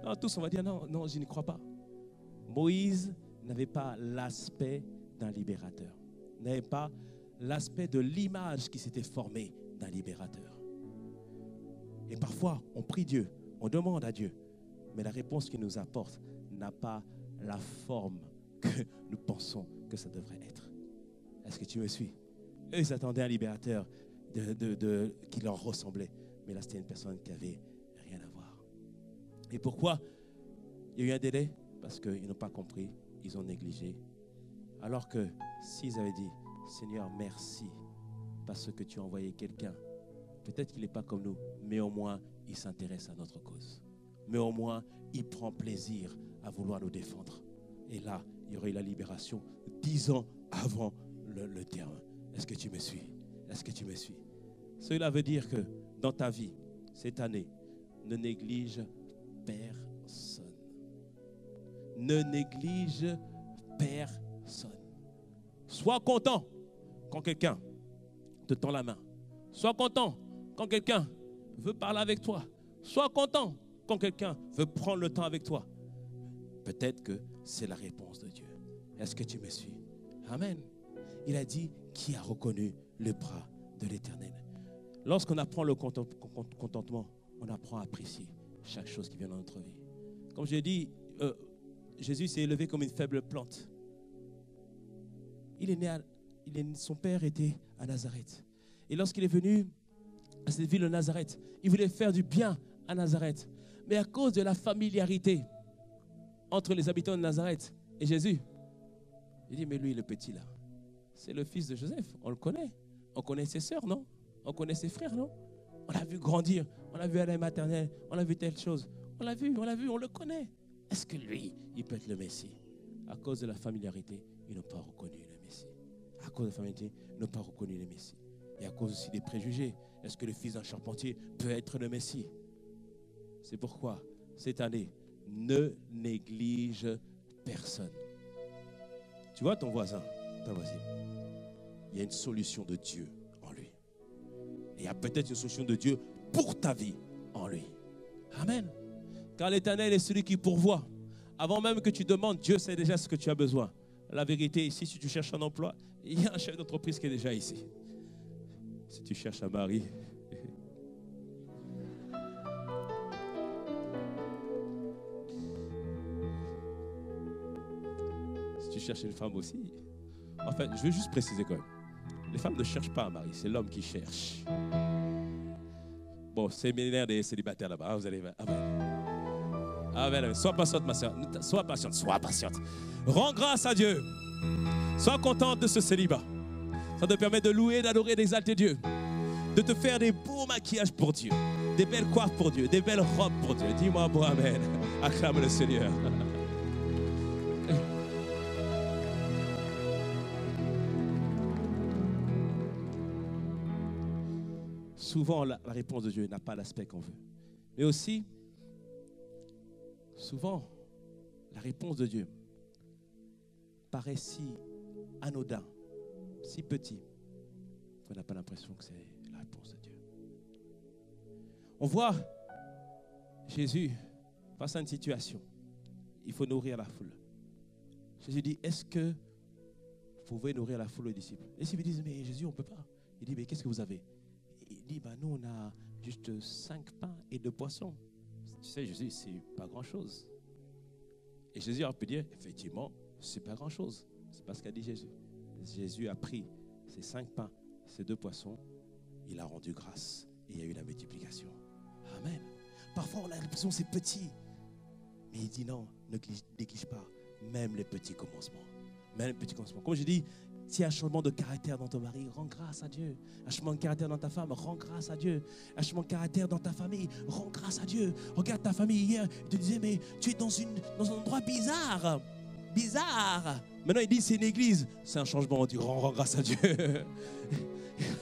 Non, tous on va dire, non, je n'y crois pas. Moïse n'avait pas l'aspect d'un libérateur. N'avait pas l'aspect de l'image qui s'était formée d'un libérateur. Et parfois, on prie Dieu, on demande à Dieu, mais la réponse qu'il nous apporte n'a pas la forme que nous pensons que ça devrait être. Est-ce que tu me suis? Eux, ils attendaient un libérateur qui leur ressemblait, mais là, c'était une personne qui n'avait rien à voir. Et pourquoi il y a eu un délai? Parce qu'ils n'ont pas compris, ils ont négligé. Alors que s'ils avaient dit, Seigneur, merci, parce que tu as envoyé quelqu'un, peut-être qu'il n'est pas comme nous, mais au moins, il s'intéresse à notre cause. Mais au moins, il prend plaisir à vouloir nous défendre. Et là, il y aurait eu la libération 10 ans avant le terme. Est-ce que tu me suis? Est-ce que tu me suis? Cela veut dire que dans ta vie, cette année, ne néglige personne. Ne néglige personne. Sois content quand quelqu'un te tend la main. Sois content quand quelqu'un veut parler avec toi. Sois content quand quelqu'un veut prendre le temps avec toi. Peut-être que c'est la réponse de Dieu. Est-ce que tu me suis? Amen. Il a dit, qui a reconnu le bras de l'Éternel? Lorsqu'on apprend le contentement, on apprend à apprécier chaque chose qui vient dans notre vie. Comme je l'ai dit, Jésus s'est élevé comme une faible plante. Son père était à Nazareth. Et lorsqu'il est venu à cette ville de Nazareth, il voulait faire du bien à Nazareth. Mais à cause de la familiarité entre les habitants de Nazareth et Jésus, il dit, mais lui, le petit là, c'est le fils de Joseph, on le connaît. On connaît ses sœurs, non? On connaît ses frères, non? On l'a vu grandir, on l'a vu à la maternelle, on l'a vu telle chose. On l'a vu, on le connaît. Est-ce que lui, il peut être le Messie? À cause de la familiarité, ils n'ont pas reconnu le Messie. À cause de la famille, ils n'ont pas reconnu le Messie. Et à cause aussi des préjugés. Est-ce que le fils d'un charpentier peut être le Messie? C'est pourquoi, cette année, ne néglige personne. Tu vois ton voisin, ta voisine, il y a une solution de Dieu en lui. Et il y a peut-être une solution de Dieu pour ta vie en lui. Amen. Car l'Éternel est celui qui pourvoit. Avant même que tu demandes, Dieu sait déjà ce que tu as besoin. La vérité ici, si tu cherches un emploi, il y a un chef d'entreprise qui est déjà ici. Si tu cherches un mari, si tu cherches une femme aussi, en fait, je veux juste préciser quand même. Les femmes ne cherchent pas un mari, c'est l'homme qui cherche. Bon, séminaire des célibataires là-bas, vous allez voir. Amen. Sois patiente, ma soeur. Sois patiente, sois patiente. Rends grâce à Dieu. Sois contente de ce célibat. Ça te permet de louer, d'adorer, d'exalter Dieu. De te faire des beaux maquillages pour Dieu. Des belles coiffes pour Dieu. Des belles robes pour Dieu. Dis-moi bon amen. Acclame le Seigneur. Souvent, la réponse de Dieu n'a pas l'aspect qu'on veut. Mais aussi, souvent, la réponse de Dieu paraît si anodin, si petit, qu'on n'a pas l'impression que c'est la réponse de Dieu. On voit Jésus face à une situation. Il faut nourrir la foule. Jésus dit, est-ce que vous pouvez nourrir la foule aux disciples? Et s'ils me disent, mais Jésus, on ne peut pas. Il dit, mais qu'est-ce que vous avez? Il dit, bah, nous, on a juste 5 pains et 2 poissons. Tu sais, Jésus, c'est pas grand-chose. Et Jésus a pu dire, effectivement, c'est pas grand-chose. C'est pas ce qu'a dit Jésus. Jésus a pris ces 5 pains, ces 2 poissons, il a rendu grâce et il y a eu la multiplication. Amen. Parfois, on a l'impression que c'est petit. Mais il dit non, ne néglige pas, même les petits commencements. Même les petits commencements. Comme je dis, s'il y a un changement de caractère dans ton mari, rends grâce à Dieu. Un changement de caractère dans ta femme, rends grâce à Dieu. Un changement de caractère dans ta famille, rends grâce à Dieu. Regarde ta famille hier, il te disait, mais tu es dans un endroit bizarre. Bizarre. Maintenant, il dit, c'est une église. C'est un changement, on dit, rends grâce à Dieu.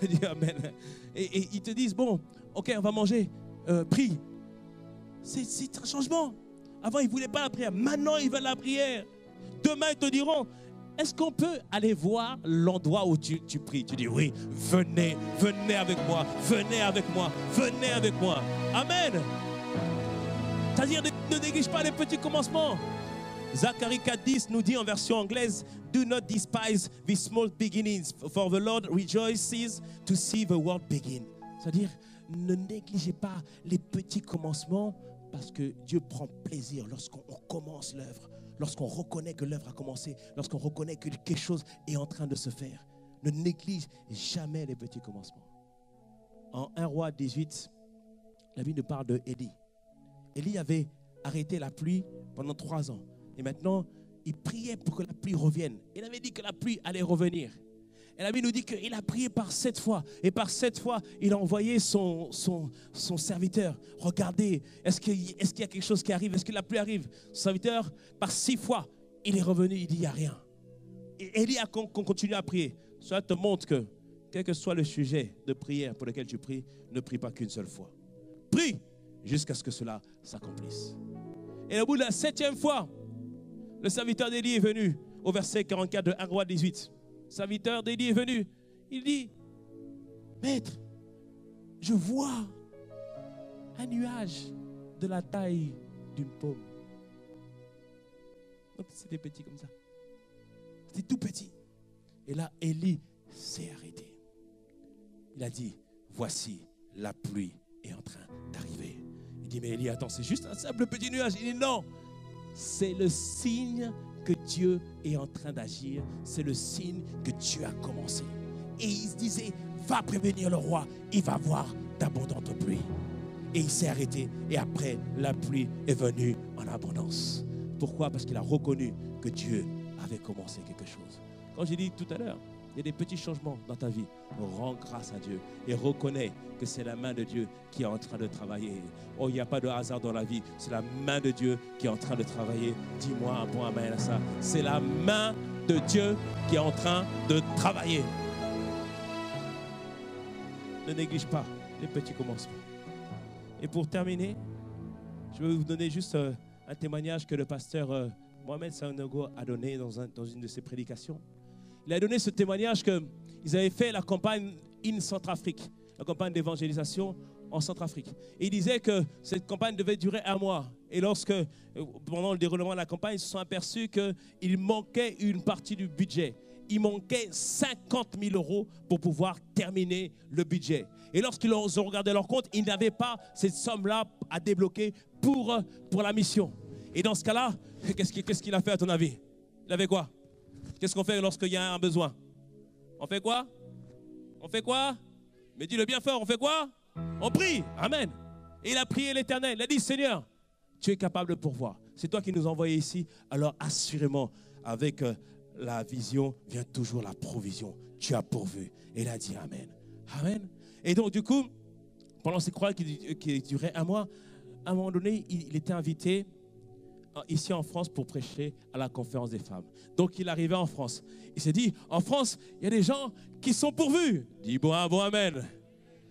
Il dit, amen. Et ils te disent, bon, ok, on va manger. Prie. C'est un changement. Avant, ils ne voulaient pas la prière. Maintenant, ils veulent la prière. Demain, ils te diront, est-ce qu'on peut aller voir l'endroit où tu pries? Tu dis, oui, venez avec moi, venez avec moi, venez avec moi. Amen. C'est-à-dire, ne néglige pas les petits commencements. Zacharie 4:10 nous dit en version anglaise, do not despise the small beginnings, for the Lord rejoices to see the world begin. C'est-à-dire, ne négligez pas les petits commencements parce que Dieu prend plaisir lorsqu'on commence l'œuvre, lorsqu'on reconnaît que l'œuvre a commencé, lorsqu'on reconnaît que quelque chose est en train de se faire. Ne néglige jamais les petits commencements. En 1 Roi 18, la Bible nous parle de Élie. Élie avait arrêté la pluie pendant 3 ans. Et maintenant, il priait pour que la pluie revienne. Il avait dit que la pluie allait revenir. Et la Bible nous dit qu'il a prié par 7 fois. Et par 7 fois, il a envoyé son serviteur. Regardez, est-ce qu'il y a quelque chose qui arrive? Est-ce que la pluie arrive? Son serviteur, par 6 fois, il est revenu, il dit, il n'y a rien. Et Élie a continué à prier. Cela te montre que, quel que soit le sujet de prière pour lequel tu pries, ne prie pas qu'une seule fois. Prie jusqu'à ce que cela s'accomplisse. Et au bout de la 7e fois, le serviteur d'Élie est venu au verset 44 de 1 Roi 18. Le serviteur d'Élie est venu. Il dit, maître, je vois un nuage de la taille d'une pomme. Donc c'était petit comme ça. C'était tout petit. Et là, Élie s'est arrêté. Il a dit, voici, la pluie est en train d'arriver. Il dit, mais Élie, attends, c'est juste un simple petit nuage. Il dit, non. C'est le signe que Dieu est en train d'agir. C'est le signe que Dieu a commencé. Et il se disait, va prévenir le roi, il va voir d'abondantes pluies. Et il s'est arrêté. Et après, la pluie est venue en abondance. Pourquoi? Parce qu'il a reconnu que Dieu avait commencé quelque chose. Quand j'ai dit tout à l'heure, il y a des petits changements dans ta vie, rends grâce à Dieu et reconnais que c'est la main de Dieu qui est en train de travailler. Oh, il n'y a pas de hasard dans la vie, c'est la main de Dieu qui est en train de travailler. Dis-moi un bon amen à ça. C'est la main de Dieu qui est en train de travailler. Ne néglige pas les petits commencements. Et pour terminer, je vais vous donner juste un témoignage que le pasteur Mohamed Sanogo a donné dans une de ses prédications. Il a donné ce témoignage qu'ils avaient fait la campagne in Centrafrique, la campagne d'évangélisation en Centrafrique. Et il disait que cette campagne devait durer 1 mois. Et pendant le déroulement de la campagne, ils se sont aperçus qu'il manquait une partie du budget. Il manquait 50 000 € pour pouvoir terminer le budget. Et lorsqu'ils ont regardé leur compte, ils n'avaient pas cette somme-là à débloquer pour la mission. Et dans ce cas-là, qu'est-ce qu'il a fait à ton avis? Il avait quoi? Qu'est-ce qu'on fait lorsqu'il y a un besoin? On fait quoi? On fait quoi? Mais dis-le bien fort, on fait quoi? On prie. Amen. Et il a prié l'Éternel. Il a dit, Seigneur, tu es capable de pourvoir. C'est toi qui nous as envoyés ici. Alors assurément, avec la vision vient toujours la provision. Tu as pourvu. Et il a dit Amen. Amen. Et donc du coup, pendant ces croix qui duraient 1 mois, à un moment donné, il était invité ici en France pour prêcher à la conférence des femmes. Donc il arrivait en France. Il s'est dit, en France, il y a des gens qui sont pourvus. Dis bon amen.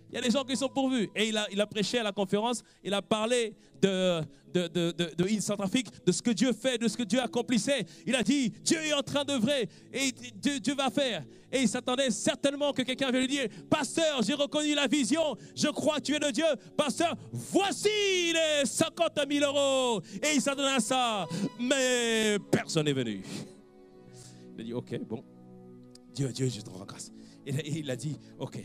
Il y a des gens qui sont pourvus. Et il a prêché à la conférence, il a parlé de In Centrafrique, de ce que Dieu fait, de ce que Dieu accomplissait. Il a dit, Dieu est en train d'œuvrer et Dieu va faire. Et il s'attendait certainement que quelqu'un vienne lui dire, pasteur, j'ai reconnu la vision, je crois que tu es de Dieu. Pasteur, voici les 50 000 €. Et il s'attendait à ça, mais personne n'est venu. Il a dit, ok, bon, Dieu, je te rends grâce. Et il a dit, ok.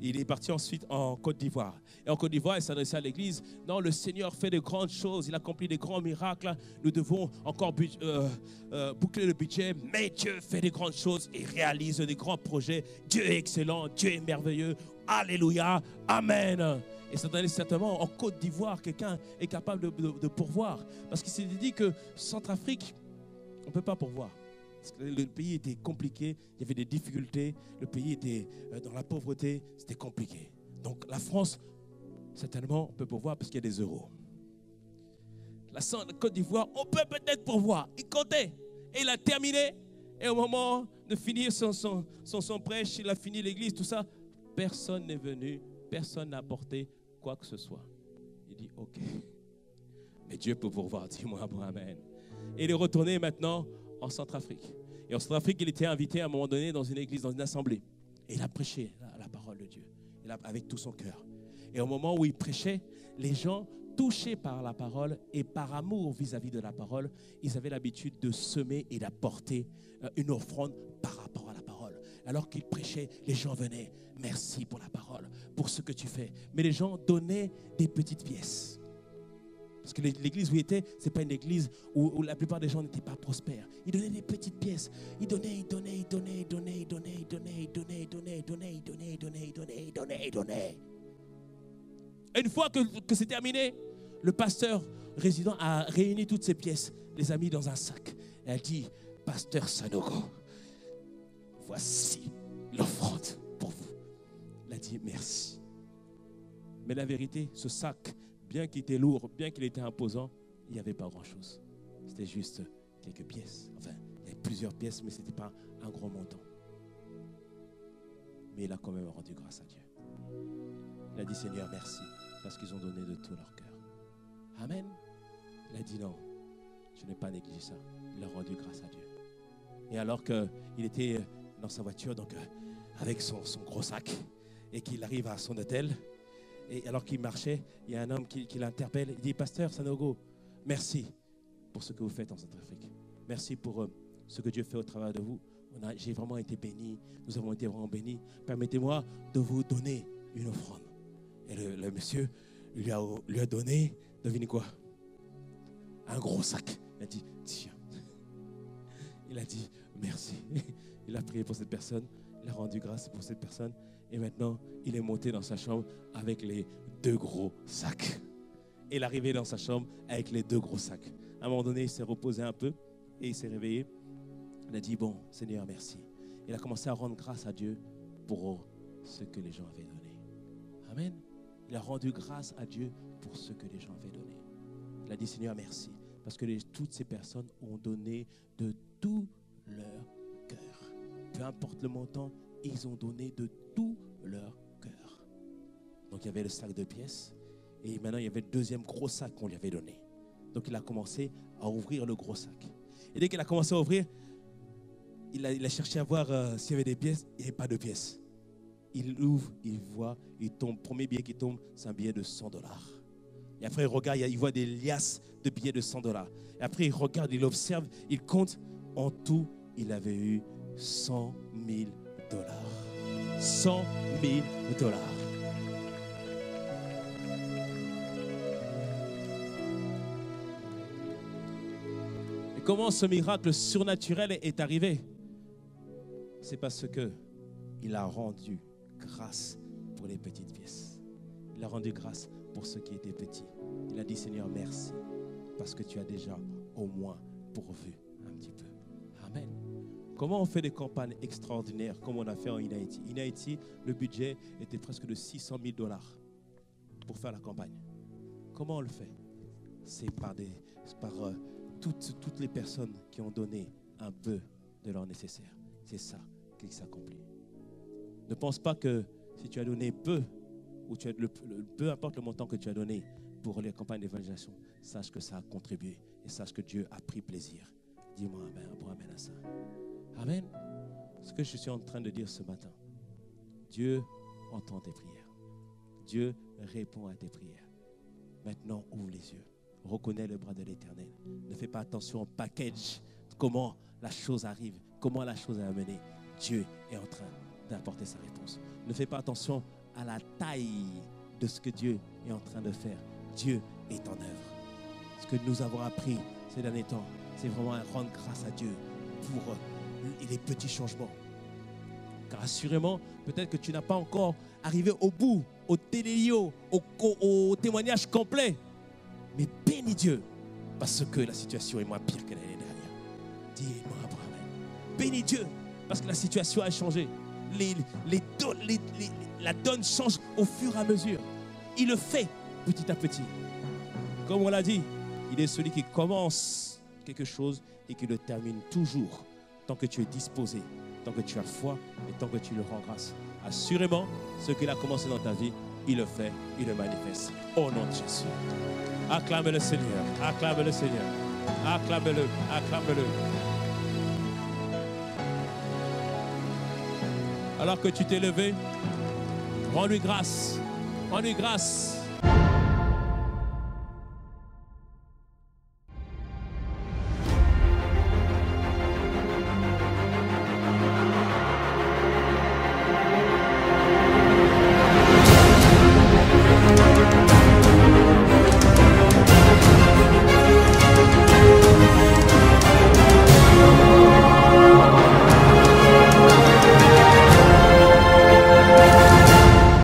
Il est parti ensuite en Côte d'Ivoire. Et en Côte d'Ivoire, il s'adressait à l'église. Non, le Seigneur fait de grandes choses. Il accomplit des grands miracles. Nous devons encore boucler le budget. Mais Dieu fait des grandes choses et réalise des grands projets. Dieu est excellent. Dieu est merveilleux. Alléluia. Amen. Et certainement, en Côte d'Ivoire, quelqu'un est capable de pourvoir. Parce qu'il s'est dit que Centrafrique, on ne peut pas pourvoir. Parce que le pays était compliqué, il y avait des difficultés, le pays était dans la pauvreté, c'était compliqué. Donc la France, certainement, on peut pourvoir parce qu'il y a des euros. La Côte d'Ivoire, on peut peut-être pourvoir. Il comptait et il a terminé. Et au moment de finir son prêche, il a fini l'église, tout ça, personne n'est venu, personne n'a apporté quoi que ce soit. Il dit, ok, mais Dieu peut pourvoir, dis-moi, amen. Et il est retourné maintenant en Centrafrique. Et en Centrafrique, il était invité à un moment donné dans une église, dans une assemblée. Et il a prêché la parole de Dieu, avec tout son cœur. Et au moment où il prêchait, les gens, touchés par la parole et par amour vis-à-vis de la parole, ils avaient l'habitude de semer et d'apporter une offrande par rapport à la parole. Alors qu'il prêchait, les gens venaient. Merci pour la parole, pour ce que tu fais. Mais les gens donnaient des petites pièces. Parce que l'église où il était, ce n'est pas une église où la plupart des gens n'étaient pas prospères. Ils donnaient des petites pièces. Ils donnaient. Et une fois que c'est terminé, le pasteur résident a réuni toutes ces pièces, les a mis dans un sac. Et elle dit, pasteur Sanogo, voici l'offrande pour vous. Il a dit merci. Mais la vérité, ce sac, bien qu'il était lourd, bien qu'il était imposant, il n'y avait pas grand-chose. C'était juste quelques pièces. Enfin, il y avait plusieurs pièces, mais ce n'était pas un gros montant. Mais il a quand même rendu grâce à Dieu. Il a dit, Seigneur, merci, parce qu'ils ont donné de tout leur cœur. Amen. Il a dit, non, je n'ai pas négligé ça. Il a rendu grâce à Dieu. Et alors qu'il était dans sa voiture, donc avec son gros sac, et qu'il arrive à son hôtel, et alors qu'il marchait, il y a un homme qui l'interpelle. Il dit, pasteur Sanogo, merci pour ce que vous faites en Centrafrique. Merci pour ce que Dieu fait au travers de vous. J'ai vraiment été béni. Nous avons été vraiment bénis. Permettez-moi de vous donner une offrande. Et le monsieur lui a donné, devinez quoi? Un gros sac. Il a dit, tiens. Il a dit, merci. Il a prié pour cette personne. Il a rendu grâce pour cette personne. Et maintenant, il est monté dans sa chambre avec les 2 gros sacs. Et il est arrivé dans sa chambre avec les 2 gros sacs. À un moment donné, il s'est reposé un peu et il s'est réveillé. Il a dit, bon, Seigneur, merci. il a commencé à rendre grâce à Dieu pour ce que les gens avaient donné. Amen. Il a rendu grâce à Dieu pour ce que les gens avaient donné. Il a dit, Seigneur, merci. Parce que toutes ces personnes ont donné de tout leur cœur. Peu importe le montant, ils ont donné de tout leur cœur. Donc il y avait le sac de pièces. Et maintenant il y avait le deuxième gros sac qu'on lui avait donné. Donc il a commencé à ouvrir le gros sac. Et dès qu'il a commencé à ouvrir, il a cherché à voir s'il y avait des pièces. Il n'y avait pas de pièces. Il ouvre, il voit, il tombe. Premier billet qui tombe, c'est un billet de $100. Et après il regarde, il voit des liasses de billets de $100. Et après il regarde, il observe, il compte. En tout, il avait eu $100 000. $100 000. Et comment ce miracle surnaturel est arrivé? C'est parce que il a rendu grâce pour les petites pièces. Il a rendu grâce pour ceux qui étaient petits. Il a dit, Seigneur, merci, parce que tu as déjà au moins pourvu un petit peu. Amen. Comment on fait des campagnes extraordinaires comme on a fait en Haïti? En Haïti, le budget était presque de $600 000 pour faire la campagne. Comment on le fait? C'est par toutes les personnes qui ont donné un peu de leur nécessaire. C'est ça qui s'accomplit. Ne pense pas que si tu as donné peu, ou peu importe le montant que tu as donné pour les campagnes d'évangélisation, sache que ça a contribué et sache que Dieu a pris plaisir. Dis-moi amen, bon amen à ça. Amen. Ce que je suis en train de dire ce matin, Dieu entend tes prières. Dieu répond à tes prières. Maintenant, ouvre les yeux. Reconnais le bras de l'Éternel. Ne fais pas attention au package, comment la chose arrive, comment la chose est amenée. Dieu est en train d'apporter sa réponse. Ne fais pas attention à la taille de ce que Dieu est en train de faire. Dieu est en œuvre. Ce que nous avons appris ces derniers temps, c'est vraiment rendre grâce à Dieu pour les petits changements. Car assurément, peut-être que tu n'as pas encore arrivé au bout, au télélio, au témoignage complet. Mais bénis Dieu, parce que la situation est moins pire que l'année dernière. Dis-moi, Abraham. Bénis Dieu, parce que la situation a changé. La donne change au fur et à mesure. Il le fait petit à petit. Comme on l'a dit, il est celui qui commence quelque chose et qui le termine toujours. Tant que tu es disposé, tant que tu as foi et tant que tu le rends grâce. Assurément, ce qu'il a commencé dans ta vie, il le fait, il le manifeste. Au nom de Jésus. Acclame le Seigneur, acclame le Seigneur, acclame-le, acclame-le. Alors que tu t'es levé, rends-lui grâce, rends-lui grâce.